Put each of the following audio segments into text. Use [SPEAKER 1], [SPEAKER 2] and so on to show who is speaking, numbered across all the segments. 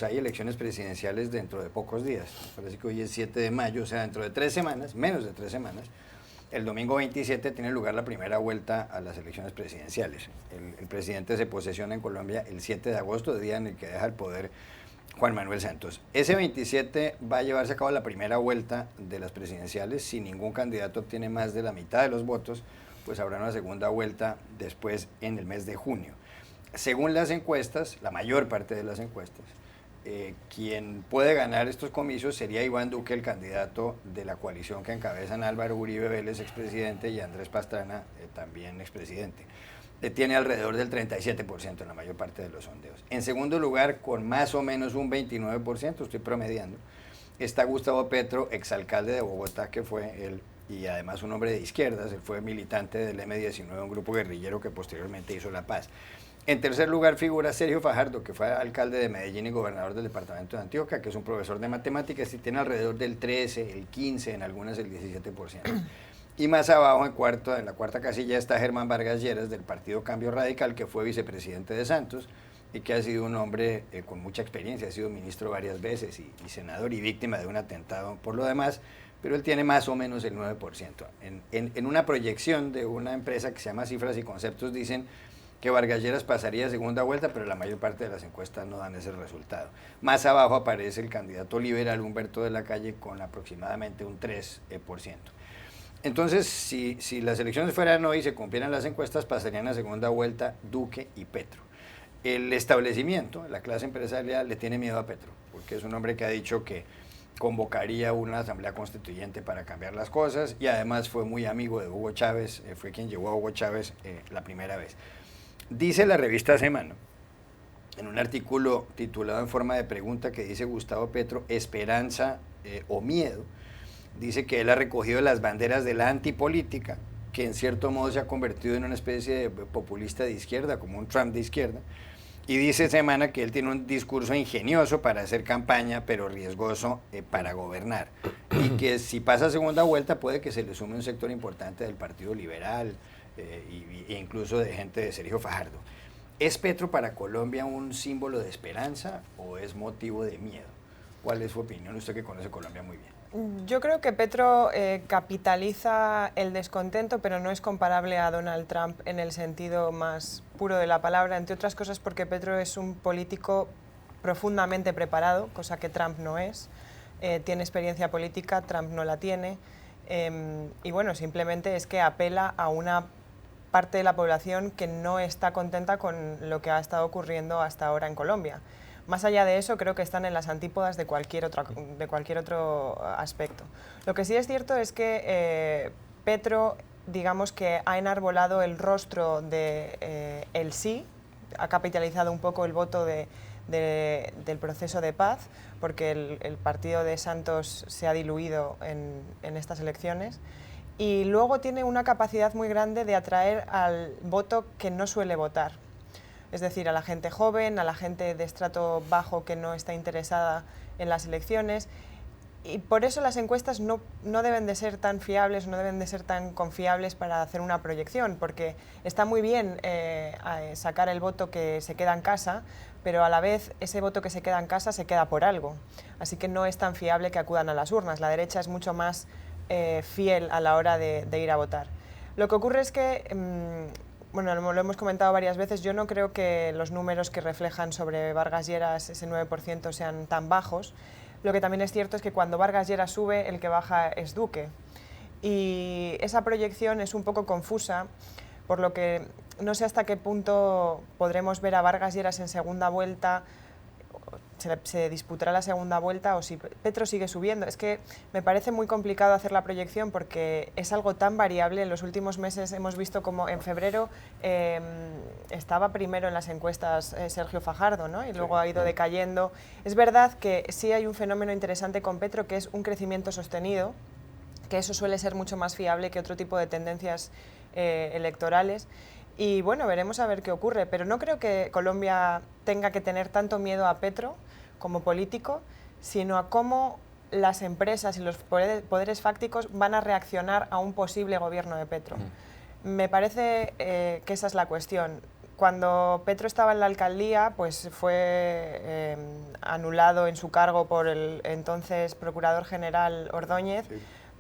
[SPEAKER 1] Hay elecciones presidenciales dentro de pocos días. Parece que hoy es 7 de mayo, o sea, dentro de 3 semanas, menos de 3 semanas. El domingo 27 tiene lugar la primera vuelta a las elecciones presidenciales. El presidente se posesiona en Colombia el 7 de agosto, día en el que deja el poder Juan Manuel Santos. Ese 27 va a llevarse a cabo la primera vuelta de las presidenciales. Si ningún candidato obtiene más de la mitad de los votos, pues habrá una segunda vuelta después en el mes de junio. Según las encuestas, la mayor parte de las encuestas, quien puede ganar estos comicios sería Iván Duque, el candidato de la coalición que encabezan Álvaro Uribe Vélez, expresidente, y Andrés Pastrana, también expresidente. Tiene alrededor del 37% en la mayor parte de los sondeos. En segundo lugar, con más o menos un 29%, estoy promediando, está Gustavo Petro, exalcalde de Bogotá, que fue él, y además un hombre de izquierdas. Él fue militante del M-19, un grupo guerrillero que posteriormente hizo la paz. En tercer lugar figura Sergio Fajardo, que fue alcalde de Medellín y gobernador del departamento de Antioquia, que es un profesor de matemáticas y tiene alrededor del 13, el 15, en algunas el 17%. Y más abajo, en la cuarta casilla, está Germán Vargas Lleras, del partido Cambio Radical, que fue vicepresidente de Santos y que ha sido un hombre con mucha experiencia, ha sido ministro varias veces y senador y víctima de un atentado por lo demás, pero él tiene más o menos el 9%. En una proyección de una empresa que se llama Cifras y Conceptos dicen que Vargas Lleras pasaría a segunda vuelta, pero la mayor parte de las encuestas no dan ese resultado. Más abajo aparece el candidato liberal Humberto de la Calle con aproximadamente un 3%. Entonces, si las elecciones fueran hoy y se cumplieran las encuestas, pasarían a segunda vuelta Duque y Petro. El establecimiento, la clase empresarial, le tiene miedo a Petro, porque es un hombre que ha dicho que convocaría una asamblea constituyente para cambiar las cosas, y además fue muy amigo de Hugo Chávez, fue quien llevó a Hugo Chávez la primera vez. Dice la revista Semana, en un artículo titulado en forma de pregunta que dice Gustavo Petro, ¿esperanza o miedo? Dice que él ha recogido las banderas de la antipolítica, que en cierto modo se ha convertido en una especie de populista de izquierda, como un Trump de izquierda, y dice Semana que él tiene un discurso ingenioso para hacer campaña, pero riesgoso para gobernar, y que si pasa segunda vuelta puede que se le sume un sector importante del Partido Liberal, e incluso de gente de Sergio Fajardo. ¿Es Petro para Colombia un símbolo de esperanza o es motivo de miedo? ¿Cuál es su opinión, usted que conoce Colombia muy bien?
[SPEAKER 2] Yo creo que Petro capitaliza el descontento, pero no es comparable a Donald Trump en el sentido más puro de la palabra, entre otras cosas porque Petro es un político profundamente preparado, cosa que Trump no es. Tiene experiencia política, Trump no la tiene. Y bueno, simplemente es que apela a una parte de la población que no está contenta con lo que ha estado ocurriendo hasta ahora en Colombia. Más allá de eso, creo que están en las antípodas de cualquier otro aspecto. Lo que sí es cierto es que Petro, digamos que ha enarbolado el rostro de el sí, ha capitalizado un poco el voto del proceso de paz, porque el partido de Santos se ha diluido en estas elecciones. Y luego tiene una capacidad muy grande de atraer al voto que no suele votar. Es decir, a la gente joven, a la gente de estrato bajo que no está interesada en las elecciones. Y por eso las encuestas no deben de ser tan fiables, no deben de ser tan confiables para hacer una proyección, porque está muy bien sacar el voto que se queda en casa, pero a la vez ese voto que se queda en casa se queda por algo. Así que no es tan fiable que acudan a las urnas. La derecha es mucho más fiel a la hora de ir a votar. Lo que ocurre es que, bueno, lo hemos comentado varias veces, yo no creo que los números que reflejan sobre Vargas Lleras, ese 9%, sean tan bajos. Lo que también es cierto es que cuando Vargas Lleras sube, el que baja es Duque. Y esa proyección es un poco confusa, por lo que no sé hasta qué punto podremos ver a Vargas Lleras en segunda vuelta, se disputará la segunda vuelta o si Petro sigue subiendo. Es que me parece muy complicado hacer la proyección porque es algo tan variable. En los últimos meses hemos visto como en febrero estaba primero en las encuestas Sergio Fajardo, ¿no? Y luego ha ido decayendo. Es verdad que sí hay un fenómeno interesante con Petro, que es un crecimiento sostenido, que eso suele ser mucho más fiable que otro tipo de tendencias electorales. Y bueno, veremos a ver qué ocurre, pero no creo que Colombia tenga que tener tanto miedo a Petro como político, sino a cómo las empresas y los poderes fácticos van a reaccionar a un posible gobierno de Petro. Me parece que esa es la cuestión. cuando Petro estaba en la alcaldía, pues fue anulado en su cargo por el entonces Procurador General Ordóñez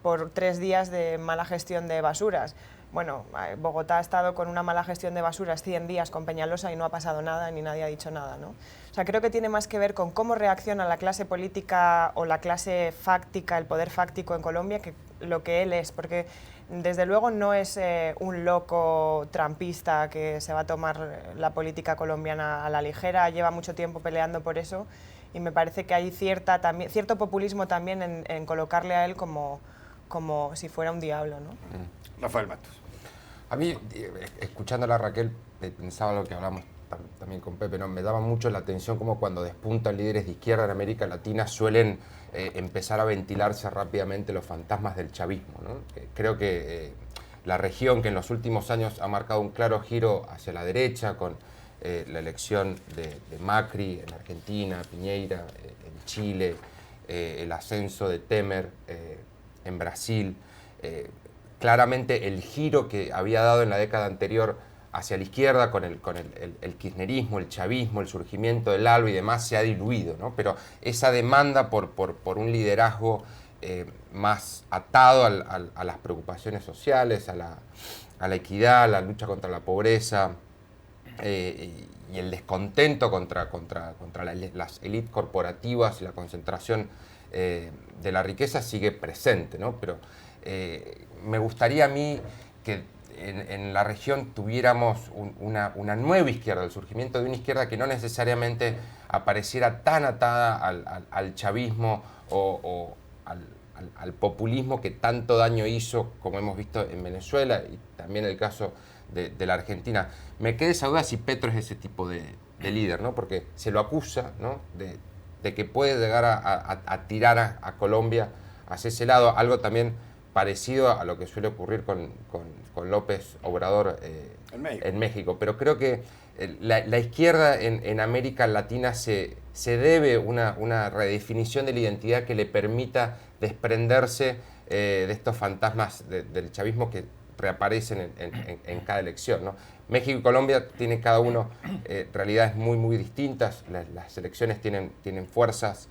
[SPEAKER 2] por 3 días de mala gestión de basuras. Bueno, Bogotá ha estado con una mala gestión de basuras 100 días con Peñalosa y no ha pasado nada, ni nadie ha dicho nada, ¿no? O sea, creo que tiene más que ver con cómo reacciona la clase política o la clase fáctica, el poder fáctico en Colombia, que lo que él es, porque desde luego no es un loco trampista que se va a tomar la política colombiana a la ligera, lleva mucho tiempo peleando por eso y me parece que hay cierto populismo también en colocarle a él como si fuera un diablo, ¿no?
[SPEAKER 1] Rafael Matos.
[SPEAKER 3] A mí, escuchándola a Raquel, pensaba lo que hablamos también con Pepe, ¿no? Me daba mucho la atención como cuando despuntan líderes de izquierda en América Latina suelen empezar a ventilarse rápidamente los fantasmas del chavismo, ¿no? Creo que la región que en los últimos años ha marcado un claro giro hacia la derecha con la elección de Macri en Argentina, Piñera en Chile, el ascenso de Temer en Brasil, claramente el giro que había dado en la década anterior hacia la izquierda con el kirchnerismo, el chavismo, el surgimiento del ALBA y demás se ha diluido, ¿no? Pero esa demanda por un liderazgo más atado a las preocupaciones sociales, a la equidad, a la lucha contra la pobreza y el descontento contra las élites corporativas y la concentración de la riqueza sigue presente, ¿no? Pero me gustaría a mí que en la región tuviéramos una nueva izquierda, el surgimiento de una izquierda que no necesariamente apareciera tan atada al chavismo o al populismo que tanto daño hizo, como hemos visto en Venezuela y también el caso de la Argentina. Me queda esa duda si Petro es ese tipo de líder, ¿no? Porque se lo acusa, ¿no? de que puede llegar a tirar a Colombia hacia ese lado, algo también parecido a lo que suele ocurrir con López Obrador en México. Pero creo que la izquierda en América Latina se debe una redefinición de la identidad que le permita desprenderse de estos fantasmas del chavismo que reaparecen en cada elección, ¿no? México y Colombia tienen cada uno realidades muy distintas, las elecciones tienen fuerzas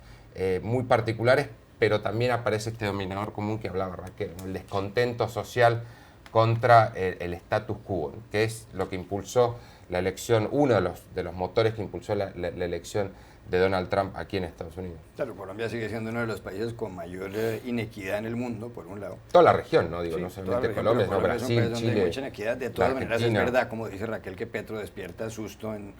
[SPEAKER 3] muy particulares, pero también aparece este denominador común que hablaba Raquel, ¿no? El descontento social contra el status quo, ¿no? Que es lo que impulsó la elección, uno de los motores que impulsó la elección de Donald Trump aquí en Estados Unidos.
[SPEAKER 1] Claro, Colombia sigue siendo uno de los países con mayor inequidad en el mundo, por un lado.
[SPEAKER 3] Toda la región, ¿no digo,
[SPEAKER 1] Sí,
[SPEAKER 3] no solamente
[SPEAKER 1] región,
[SPEAKER 3] Colombia,
[SPEAKER 1] pero
[SPEAKER 3] sino Brasil,
[SPEAKER 1] donde
[SPEAKER 3] Chile,
[SPEAKER 1] hay mucha inequidad. De todas maneras, es
[SPEAKER 3] Argentina.
[SPEAKER 1] verdad, como dice Raquel, que Petro despierta susto en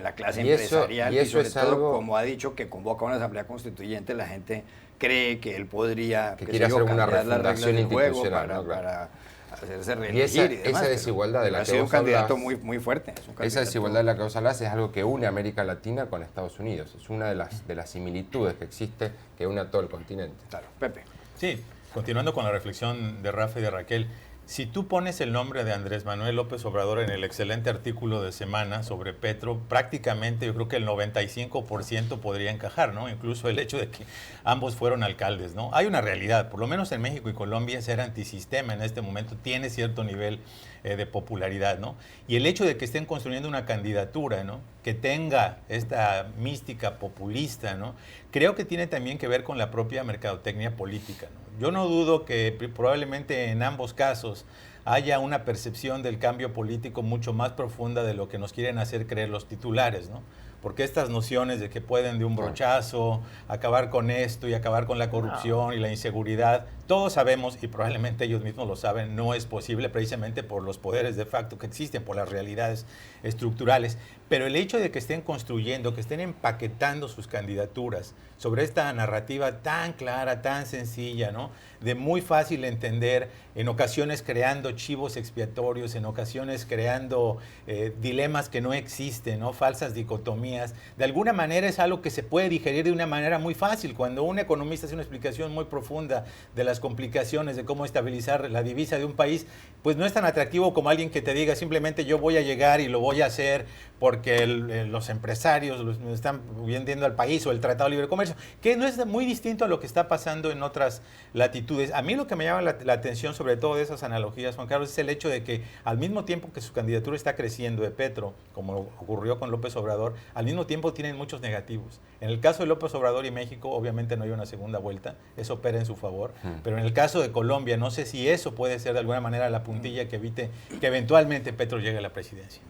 [SPEAKER 1] la clase
[SPEAKER 3] Y eso-
[SPEAKER 1] empresarial
[SPEAKER 3] y
[SPEAKER 1] y,
[SPEAKER 3] eso
[SPEAKER 1] sobre
[SPEAKER 3] es
[SPEAKER 1] todo,
[SPEAKER 3] algo-
[SPEAKER 1] como ha dicho, que convoca una asamblea constituyente, la gente cree que él podría
[SPEAKER 3] Que quiere hacer una
[SPEAKER 1] cambiar las reglas
[SPEAKER 3] refundación
[SPEAKER 1] del juego
[SPEAKER 3] institucional,
[SPEAKER 1] para,
[SPEAKER 3] ¿no? Claro.
[SPEAKER 1] para hacerse
[SPEAKER 3] Y
[SPEAKER 1] reelegir y demás.
[SPEAKER 3] esa desigualdad de la
[SPEAKER 1] ha
[SPEAKER 3] que
[SPEAKER 1] sido un
[SPEAKER 3] vos
[SPEAKER 1] candidato
[SPEAKER 3] hablas-
[SPEAKER 1] muy fuerte. Es un
[SPEAKER 3] Esa
[SPEAKER 1] candidato-
[SPEAKER 3] desigualdad de la que vos hablas es algo que une a América Latina con Estados Unidos. Es una de las similitudes que existe que une a todo el continente.
[SPEAKER 1] Claro, Pepe.
[SPEAKER 4] Sí, continuando con la reflexión de Rafa y de Raquel, si tú pones el nombre de Andrés Manuel López Obrador en el excelente artículo de Semana sobre Petro, prácticamente yo creo que el 95% podría encajar, ¿no? Incluso el hecho de que ambos fueron alcaldes, ¿no? Hay una realidad, por lo menos en México y Colombia, ser antisistema en este momento tiene cierto nivel de popularidad, ¿no? Y el hecho de que estén construyendo una candidatura, ¿no? Que tenga esta mística populista, ¿no? Creo que tiene también que ver con la propia mercadotecnia política, ¿no? Yo no dudo que probablemente en ambos casos haya una percepción del cambio político mucho más profunda de lo que nos quieren hacer creer los titulares, ¿no? Porque estas nociones de que pueden de un brochazo acabar con esto y acabar con la corrupción y la inseguridad, todos sabemos, y probablemente ellos mismos lo saben, no es posible precisamente por los poderes de facto que existen, por las realidades estructurales. Pero el hecho de que estén construyendo, que estén empaquetando sus candidaturas sobre esta narrativa tan clara, tan sencilla, ¿no? De muy fácil entender, en ocasiones creando chivos expiatorios, en ocasiones creando dilemas que no existen, ¿no? Falsas dicotomías. De alguna manera es algo que se puede digerir de una manera muy fácil. Cuando un economista hace una explicación muy profunda de las complicaciones de cómo estabilizar la divisa de un país, pues no es tan atractivo como alguien que te diga simplemente yo voy a llegar y lo voy a hacer porque los empresarios están vendiendo al país o el Tratado de Libre Comercio, que no es muy distinto a lo que está pasando en otras latitudes. A mí lo que me llama la atención, sobre todo de esas analogías, Juan Carlos, es el hecho de que al mismo tiempo que su candidatura está creciendo de Petro, como ocurrió con López Obrador, al mismo tiempo tienen muchos negativos. En el caso de López Obrador y México, obviamente no hay una segunda vuelta, eso opera en su favor, pero en el caso de Colombia, no sé si eso puede ser de alguna manera la puntilla que evite que eventualmente Petro llegue a la presidencia.